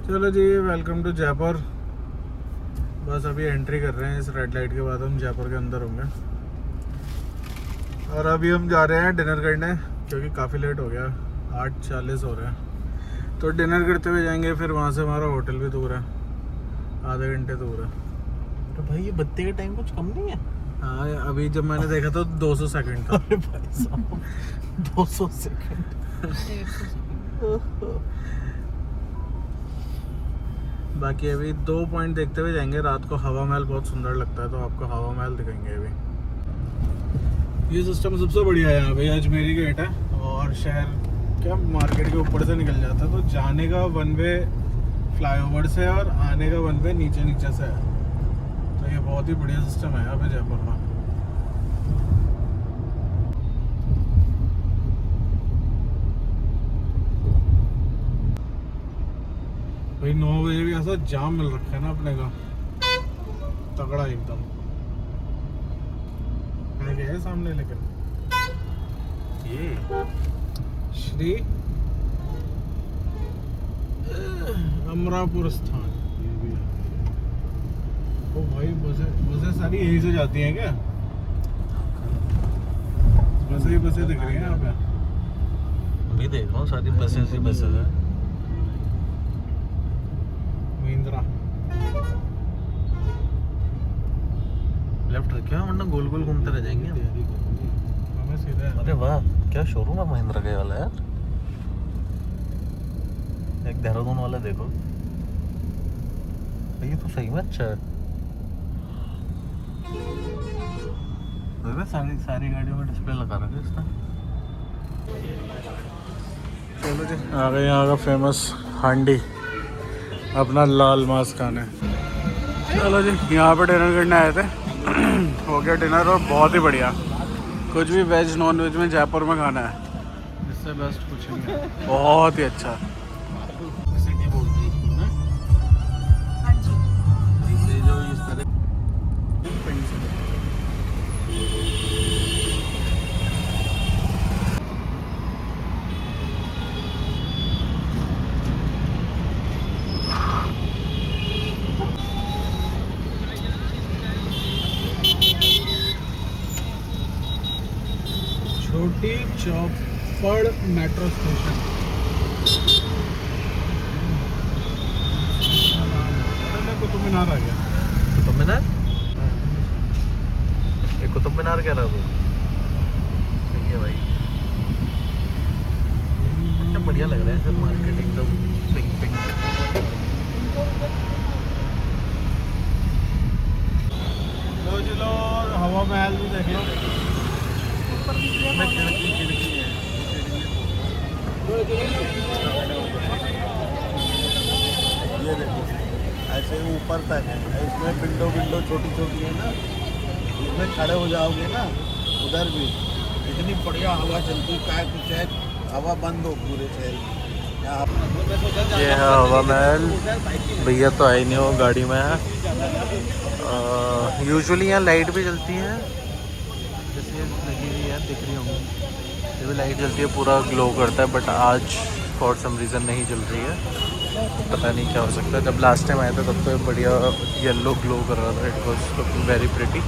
चलो जी, welcome to Jaipur. बस अभी एंट्री कर रहे हैं, इस रेड लाइट के बाद हम जयपुर के अंदर होंगे। और अभी हम जा रहे हैं डिनर करने, क्योंकि काफ़ी लेट हो गया, 8:40 हो रहे हैं। तो डिनर करते हुए जाएंगे, फिर वहाँ से हमारा होटल भी दूर है, आधे घंटे दूर है। तो भाई ये बत्ती का टाइम कुछ कम नहीं है? हाँ, अभी जब मैंने देखा तो 200 सेकंड था। अरे भाई साहब 200 सेकंड। बाकी अभी 2 पॉइंट देखते हुए जाएंगे। रात को हवा महल बहुत सुंदर लगता है, तो आपको हवा महल दिखाएंगे अभी। ये सिस्टम सबसे बढ़िया है यहाँ पे। अजमेरी गेट है और शहर क्या मार्केट के ऊपर से निकल जाता है, तो जाने का वन वे फ्लाईओवर से और आने का वन वे नीचे नीचे से है। तो ये बहुत ही बढ़िया सिस्टम है यहाँ पे जयपुर में। भाई 9 बजे भी ऐसा जाम मिल रखा है ना अपने का, तगड़ा एकदम। है क्या है सामने, लेकिन ये श्री अमरापुर स्थान। ओ भाई, बसें सारी यहीं से जाती हैं क्या? बसें ही बसें दिख रही हैं यहाँ पे। मैं देख रहा हूँ सारी बसेस ही बसेस है। महिंद्रा। लेफ्ट रखे वरना गोल गोल घूमते रह जाएंगे हम। हमें सीधा है। अरे वाह, क्या शोरूम है महिंद्रा का ये वाला यार। एक देहरादून वाला देखो, ये तो सही में अच्छा है। अरे सारी गाड़ियों में डिस्प्ले लगा रखा है इसका। चलो जी, आ गए यहाँ का फेमस हांडी, अपना लाल मांस खाने। चलो जी, यहाँ पे डिनर करने आए थे। हो गया डिनर और बहुत ही बढ़िया। कुछ भी वेज नॉन वेज में जयपुर में खाना है, इससे बेस्ट कुछ नहीं है। बहुत ही अच्छा। सिटी बोलते हैं इसको ना। हाँ जी। इसे जो इस तरह छोटी चौपड़ मेट्रो स्टेशन। कुतुब मीनार आ गया। कुतुब मीनार, ये कुतुब मीनार कह रहा हूँ। सही है भाई, क्या बढ़िया लग रहा है सर मार्केट, एकदम पिंक पिंक। लो जी लो, हवा महल भी देख लो। ये देखो ऐसे ऊपर तक है, इसमें विंडो छोटी छोटी है ना, इसमें खड़े हो जाओगे ना, उधर भी इतनी बढ़िया हवा चलती है। क्या कुछ है, हवा बंद हो पूरे शहर में यहाँ। ये है हवा महल। भैया तो आई नहीं, हो गाड़ी में है। यूजुअली यहाँ लाइट भी जलती है, जैसे लगी हुई है दिख रही होंगी, ये भी लाइट जलती है, पूरा ग्लो करता है। बट आज फॉर सम रीज़न नहीं जल रही है, पता नहीं क्या हो सकता है। जब लास्ट टाइम आया था तब तो बढ़िया येलो ग्लो कर रहा था, it was looking very pretty.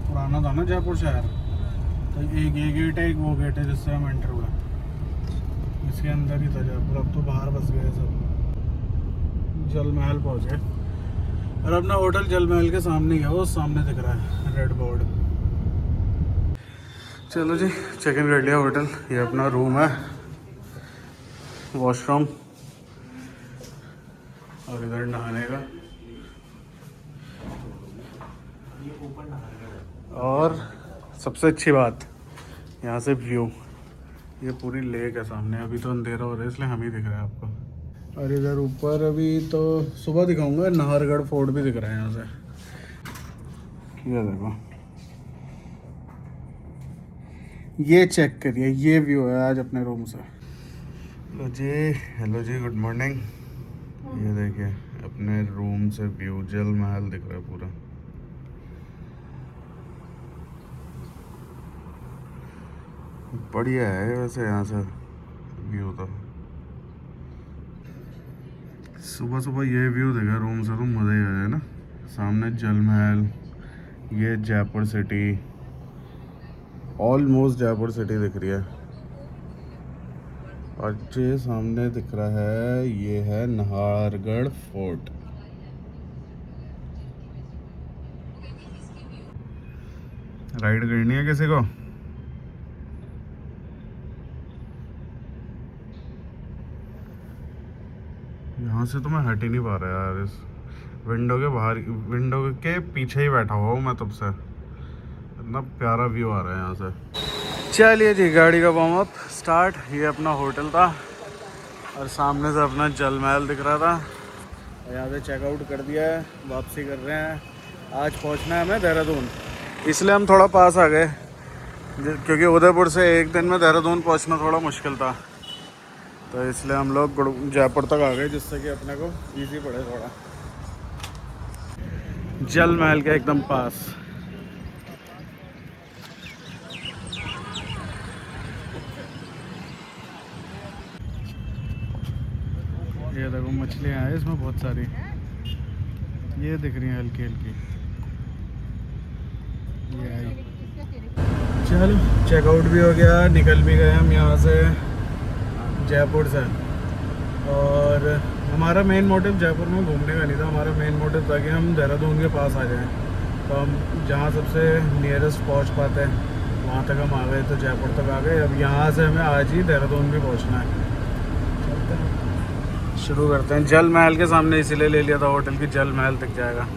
पुराना था ना जयपुर शहर, तो एक ये गेट है, एक वो गेट है जिससे हम एंटर हुआ। इसके अंदर ही था जयपुर, अब तो बाहर बस गए सब। जल महल पहुंच गए और अपना होटल जल महल के सामने गया, वो सामने दिख रहा है रेड बोर्ड। चलो जी, चेक इन कर लिया होटल। ये अपना रूम है, वॉशरूम और इधर नहाने का। और सबसे अच्छी बात, यहाँ से व्यू, ये पूरी लेक है सामने। अभी तो अंधेरा हो रहा है इसलिए हम ही दिख रहा है आपको। और इधर ऊपर अभी तो सुबह दिखाऊंगा, नाहरगढ़ फोर्ट भी दिख रहा है यहाँ से। ये देखो, ये चेक करिए, ये व्यू है आज अपने रूम से। हेलो जी, गुड मॉर्निंग। ये देखिए अपने रूम से व्यू, जल महल दिख रहा है पूरा। बढ़िया है वैसे यहाँ से व्यू तो। सुबह सुबह ये व्यू देखा रूम से तो मज़ा ही आ जाए ना। सामने जल महल, ये Jaipur city, almost Jaipur city दिख रही है। और ये सामने दिख रहा है, ये है नाहरगढ़ फोर्ट। राइड करनी है किसी को? यहाँ से तो मैं हट ही नहीं पा रहा यार। इस विंडो के बाहर, विंडो के पीछे ही बैठा हुआ हूँ मैं तब से। इतना प्यारा व्यू आ रहा है यहाँ से। चलिए जी, गाड़ी का वार्म अप स्टार्ट। ये अपना होटल था और सामने से अपना जल महल दिख रहा था। और यहाँ से चेकआउट कर दिया है, वापसी कर रहे हैं। आज पहुँचना है हमें देहरादून, इसलिए हम थोड़ा पास आ गए, क्योंकि उदयपुर से एक दिन में देहरादून पहुँचना थोड़ा मुश्किल था। तो इसलिए हम लोग जयपुर तक आ गए, जिससे कि अपने को इजी पड़े थोड़ा। जल महल के एकदम पास। ये देखो मछलियाँ हैं इसमें बहुत सारी, ये दिख रही हैं हल्की हल्की। ये आई। चल चेकआउट भी हो गया, निकल भी गए हम यहाँ से जयपुर से। और हमारा मेन मोटिव जयपुर में घूमने का नहीं था, हमारा मेन मोटिव था कि हम देहरादून के पास आ जाएं। तो हम जहाँ सबसे नियरेस्ट पहुँच पाते हैं वहाँ तक हम आ गए, तो जयपुर तक आ गए। अब यहाँ से हमें आज ही देहरादून भी पहुँचना है। शुरू करते हैं। जल महल के सामने इसीलिए ले लिया था होटल की, जल महल दिख जाएगा।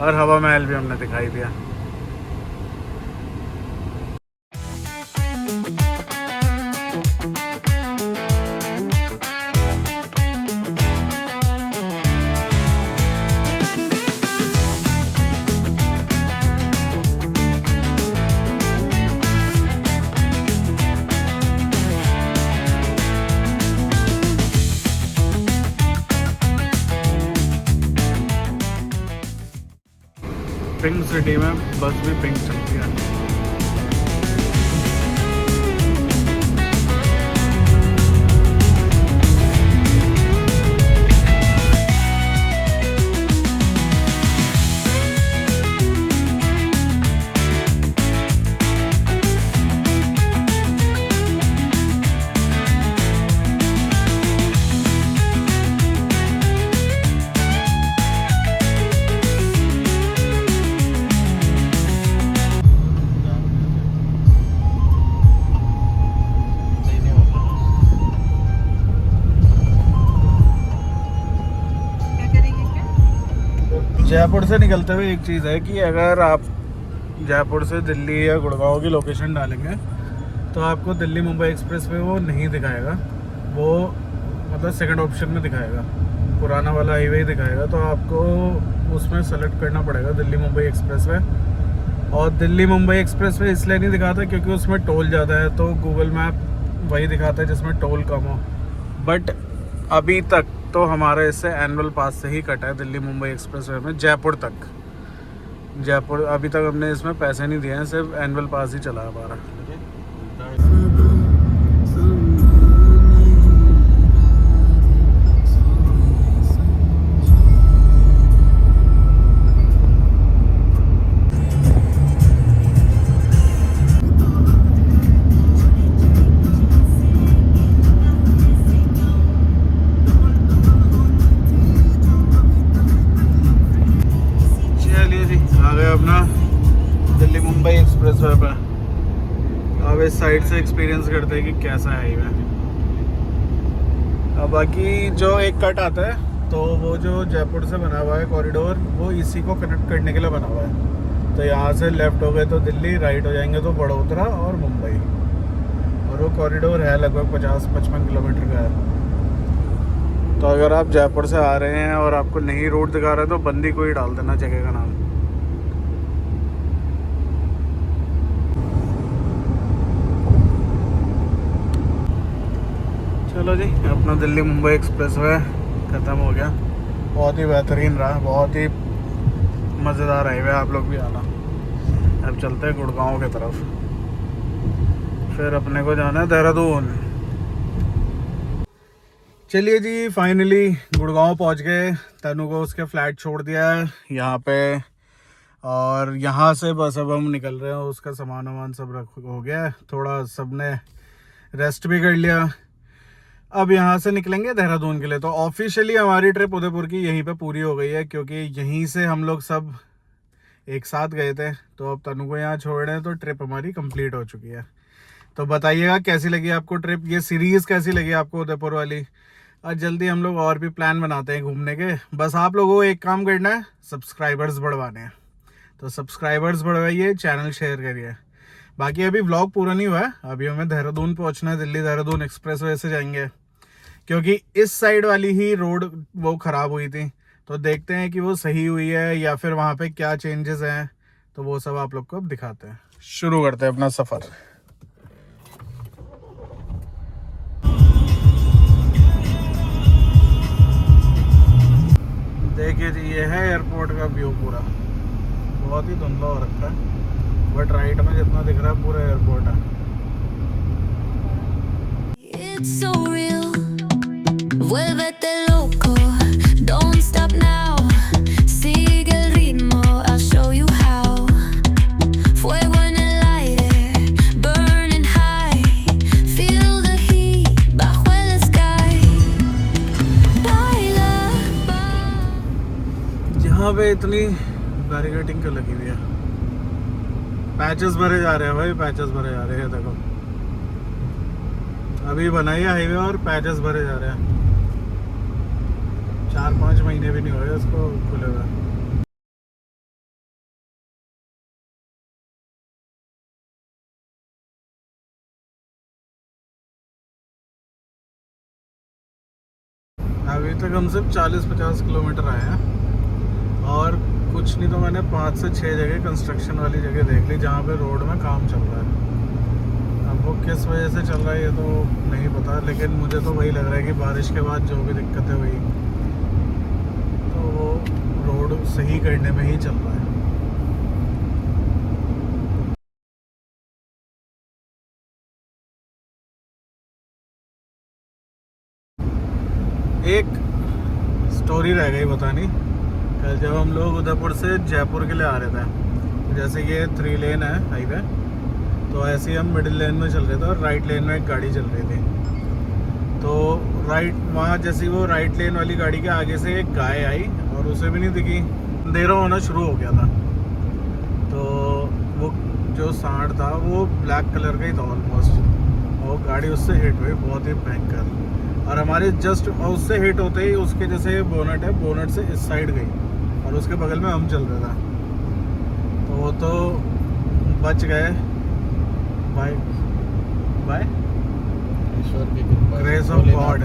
और हवा महल भी हमने दिखाई दिया। पिंक सिटी में बस भी पिंक चलती है। जयपुर से निकलते हुए एक चीज़ है कि अगर आप जयपुर से दिल्ली या गुड़गांव की लोकेशन डालेंगे तो आपको दिल्ली मुंबई एक्सप्रेस वे वो नहीं दिखाएगा, वो मतलब सेकंड ऑप्शन में दिखाएगा, पुराना वाला हाईवे ही दिखाएगा। तो आपको उसमें सेलेक्ट करना पड़ेगा दिल्ली मुंबई एक्सप्रेस वे। और दिल्ली मुंबई एक्सप्रेस वे इसलिए नहीं दिखाता क्योंकि उसमें टोल ज़्यादा है, तो गूगल मैप वही दिखाता है जिसमें टोल कम हो। बट अभी तक तो हमारा इससे एनुअल पास से ही कटा है दिल्ली मुंबई एक्सप्रेस वे में जयपुर तक। जयपुर अभी तक हमने इसमें पैसे नहीं दिए हैं, सिर्फ एनुअल पास ही चला है हमारा। दिल्ली मुंबई एक्सप्रेस वे पे अब इस साइड से एक्सपीरियंस करते हैं कि कैसा है हाईवे। अब बाकी जो एक कट आता है तो वो जो जयपुर से बना हुआ है कॉरिडोर, वो इसी को कनेक्ट करने के लिए बना हुआ है। तो यहाँ से लेफ़्ट हो गए तो दिल्ली, राइट हो जाएंगे तो बड़ोदरा और मुंबई। और वो कॉरिडोर है लगभग 50-55 किलोमीटर का है। तो अगर आप जयपुर से आ रहे हैं और आपको नहीं रूट दिखा रहे हैं तो बंदी को ही डाल देना जगह का नाम। चलो जी, अपना दिल्ली मुंबई एक्सप्रेस वे ख़त्म हो गया। बहुत ही बेहतरीन रहा, बहुत ही मज़ेदार हाईवे, आप लोग भी आना। अब चलते हैं गुड़गांव की तरफ, फिर अपने को जाना है देहरादून। चलिए जी, फाइनली गुड़गांव पहुंच गए। तनु को उसके फ्लैट छोड़ दिया है यहाँ पे, और यहाँ से बस अब हम निकल रहे हैं। उसका सामान वामान सब रख हो गया है, थोड़ा सबने रेस्ट भी कर लिया। अब यहाँ से निकलेंगे देहरादून के लिए। तो ऑफिशियली हमारी ट्रिप उदयपुर की यहीं पे पूरी हो गई है, क्योंकि यहीं से हम लोग सब एक साथ गए थे। तो अब तनु को यहाँ छोड़ रहे हैं, तो ट्रिप हमारी कंप्लीट हो चुकी है। तो बताइएगा कैसी लगी आपको ट्रिप, ये सीरीज़ कैसी लगी आपको उदयपुर वाली। और जल्दी हम लोग और भी प्लान बनाते हैं घूमने के। बस आप लोगों को एक काम करना है, सब्सक्राइबर्स बढ़वाने हैं। तो सब्सक्राइबर्स बढ़वाइए, चैनल शेयर करिए। बाकी अभी व्लॉग पूरा नहीं हुआ है, अभी हमें देहरादून पहुंचना है। दिल्ली देहरादून एक्सप्रेसवे से जाएंगे, क्योंकि इस साइड वाली ही रोड वो ख़राब हुई थी। तो देखते हैं कि वो सही हुई है या फिर वहाँ पे क्या चेंजेस हैं। तो वो सब आप लोग को अब दिखाते हैं। शुरू करते हैं अपना सफ़र। देखिए जी, ये है एयरपोर्ट का व्यू पूरा। बहुत ही धुंधला हो रखा है, बट राइट में जितना दिख रहा है पूरा एयरपोर्ट है। It's so real. Vuélvete loco. Don't stop now. Sigue el ritmo. I'll show you how. Fuego en el aire, burning high. Feel the heat bajo el sky. Baila, यहाँ पे इतनी बैरिकेडिंग क्यों लगी हुई है? पैचेस भरे जा रहे हैं भाई, पैचेस भरे जा रहे हैं। देखो अभी बनाई है हाईवे और पैचेस भरे जा रहे हैं। 4-5 महीने भी नहीं हुए उसको खुले हुए। अभी तक हम सिर्फ 40-50 किलोमीटर आए हैं, और कुछ नहीं तो मैंने 5 से 6 जगह कंस्ट्रक्शन वाली जगह देख ली जहाँ पे रोड में काम चल रहा है। अब वो किस वजह से चल रहा है ये तो नहीं पता, लेकिन मुझे तो वही लग रहा है कि बारिश के बाद जो भी दिक्कतें हुई तो वो रोड सही करने में ही चल रहा है। एक स्टोरी रह गई बतानी। कल जब हम लोग उदयपुर से जयपुर के लिए आ रहे थे, जैसे ये 3 लेन है हाईवे, तो ऐसे ही हम मिडिल लेन में चल रहे थे और राइट लेन में एक गाड़ी चल रही थी। तो राइट वहाँ जैसे वो राइट लेन वाली गाड़ी के आगे से एक गाय आई और उसे भी नहीं दिखी, अंधेरा होना शुरू हो गया था। तो वो जो सांड था वो ब्लैक कलर का ही था ऑलमोस्ट, और गाड़ी उससे हिट हुई बहुत ही भयंकर। और हमारे जस्ट उससे हिट होते ही उसके जैसे बोनट है, बोनट से इस साइड गई और उसके बगल में हम चल रहे थे। तो वो तो बच गए बाय बाय ईश्वर की कृपा, ग्रेस ऑफ गॉड।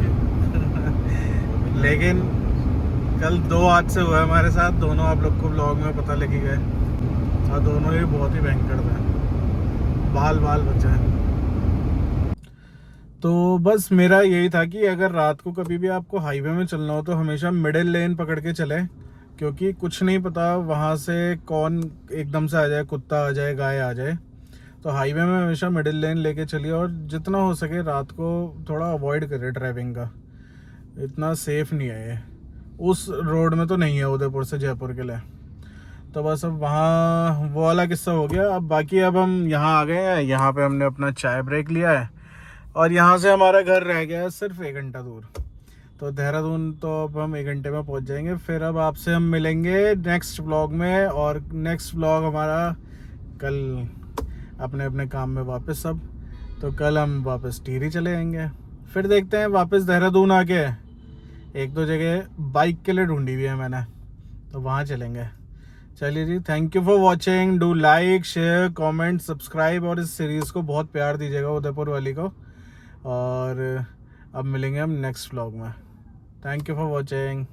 लेकिन कल 2 हादसे हुए हमारे साथ, दोनों आप लोग को ब्लॉग में पता लगी गए, और दोनों ही बहुत ही भयंकर थे, बाल बचे हैं। तो बस मेरा यही था कि अगर रात को कभी भी आपको हाईवे में चलना हो तो हमेशा मिडिल लेन पकड़ के चले, क्योंकि कुछ नहीं पता वहाँ से कौन एकदम से आ जाए, कुत्ता आ जाए, गाय आ जाए। तो हाईवे में हमेशा मिडिल लेन लेके चलिए, और जितना हो सके रात को थोड़ा अवॉइड करिए ड्राइविंग का, इतना सेफ नहीं है ये। उस रोड में तो नहीं है उदयपुर से जयपुर के लिए। तो बस अब वहाँ वो वाला किस्सा हो गया। अब बाकी अब हम यहाँ आ गए हैं, यहाँ पे हमने अपना चाय ब्रेक लिया है, और यहाँ से हमारा घर रह गया है सिर्फ 1 घंटा दूर। तो देहरादून तो अब हम 1 घंटे में पहुँच जाएंगे। फिर अब आपसे हम मिलेंगे नेक्स्ट व्लॉग में, और नेक्स्ट व्लॉग हमारा कल अपने अपने काम में वापस सब। तो कल हम वापस टिहरी चले जाएंगे। फिर देखते हैं वापस देहरादून आके 1-2 जगह बाइक के लिए ढूंढी हुई है मैंने, तो वहाँ चलेंगे। चलिए जी, thank you for watching. Do like, share, comment, subscribe, और इस सीरीज़ को बहुत प्यार दीजिएगा उदयपुर वाली को। और अब मिलेंगे हम नेक्स्ट व्लॉग में। Thank you for watching.